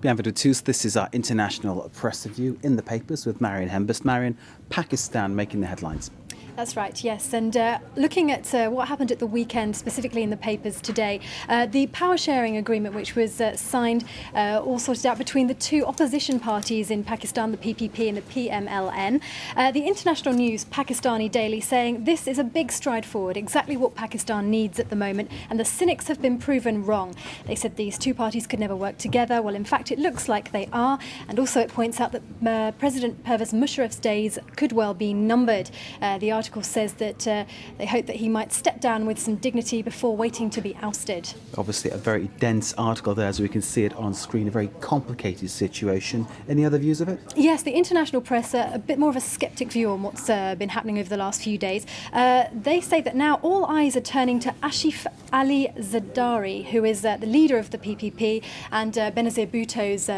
Bienvenue tous. This is our international press review in the papers with Marion Hembest. Marion, Pakistan making the headlines. That's right, yes. And looking at what happened at the weekend, specifically in the papers today, the power sharing agreement, which was signed, all sorted out between the two opposition parties in Pakistan, the PPP and the PMLN. The international news, Pakistani Daily, saying this is a big stride forward, exactly what Pakistan needs at the moment, and the cynics have been proven wrong. They said these two parties could never work together. Well, in fact, it looks like they are. And also it points out that President Pervez Musharraf's days could well be numbered. The article says that they hope that he might step down with some dignity before waiting to be ousted. Obviously a very dense article there, as we can see it on screen, a very complicated situation. Any other views of it? Yes, the international press, a bit more of a sceptic view on what's been happening over the last few days. They say that now all eyes are turning to Asif Ali Zardari, who is the leader of the PPP and Benazir Bhutto's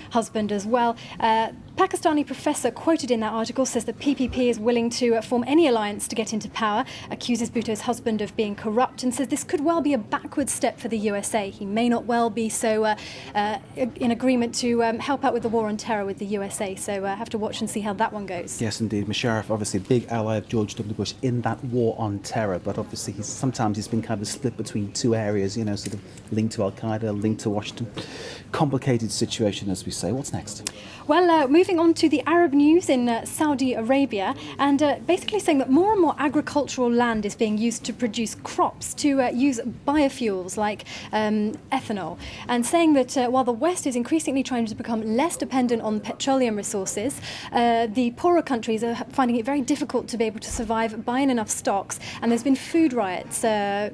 husband as well. Pakistani professor quoted in that article says the PPP is willing to form any alliance to get into power, accuses Bhutto's husband of being corrupt, and says this could well be a backward step for the USA. He may not well be so in agreement to help out with the war on terror with the USA, so have to watch and see how that one goes. Yes, indeed. Musharraf, obviously a big ally of George W. Bush in that war on terror, but obviously sometimes he's been kind of split between two areas, you know, sort of linked to Al-Qaeda, linked to Washington. Complicated situation, as we say. What's next? Well, moving on to the Arab news in Saudi Arabia, and basically saying that more and more agricultural land is being used to produce crops, to use biofuels like ethanol, and saying that while the West is increasingly trying to become less dependent on petroleum resources, the poorer countries are finding it very difficult to be able to survive buying enough stocks, and there's been food riots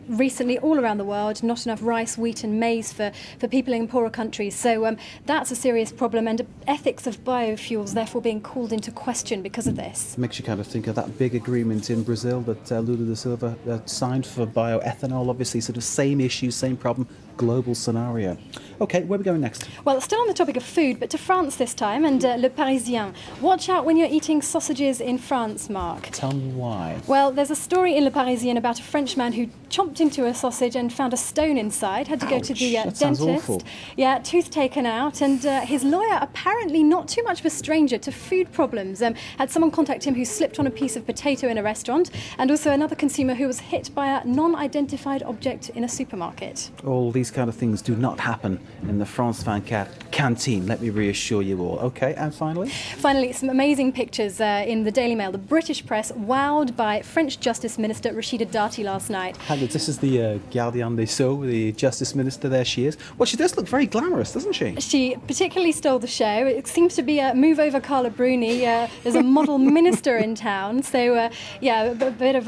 recently all around the world, not enough rice, wheat and maize for people in poorer countries. So that's a serious problem, and ethics of biofuels therefore being called into question because of this. Makes you kind of think of that big agreement in Brazil that Lula da Silva signed for bioethanol. Obviously sort of same issue, same problem, global scenario. OK, where are we going next? Well, still on the topic of food, but to France this time, and Le Parisien. Watch out when you're eating sausages in France, Mark. Tell me why. Well, there's a story in Le Parisien about a French man who chomped into a sausage and found a stone inside, had to go to the dentist. Yeah, tooth taken out, and his lawyer, apparently not too much of a stranger to food problems, had someone contact him who slipped on a piece of potato in a restaurant, and also another consumer who was hit by a non-identified object in a supermarket. All these kind of things do not happen in the France 24 canteen, let me reassure you all. OK, and finally? Finally, some amazing pictures in the Daily Mail. The British press wowed by French Justice Minister Rachida Dati last night. This is the Gardien des Sceaux, the Justice Minister. There she is. Well, she does look very glamorous, doesn't she? She particularly stole the show. It seems to be a move over Carla Bruni. There's a model minister in town. So, yeah, a bit of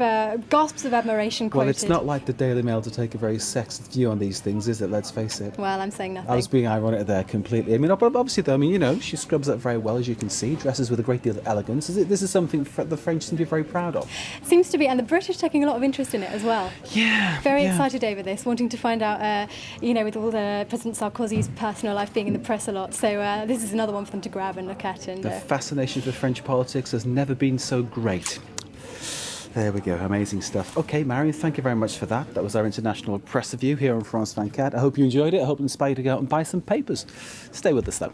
gasps of admiration quoted. Well, it's not like the Daily Mail to take a very sexist view on these things, is it? Let's face it. Well, I'm saying nothing. I was being ironic there completely. I mean, obviously, though, I mean, you know, she scrubs up very well, as you can see, dresses with a great deal of elegance. This is something the French seem to be very proud of. Seems to be, and the British taking a lot of interest in it as well. Yeah. Very excited over this, wanting to find out, you know, with all the President Sarkozy's personal life being in the press a lot. So this is another one for them to grab and look at. And the fascination for French politics has never been so great. There we go, amazing stuff. OK, Marion, thank you very much for that. That was our international press review here on France 24. I hope you enjoyed it. I hope it inspired you to go out and buy some papers. Stay with us, though.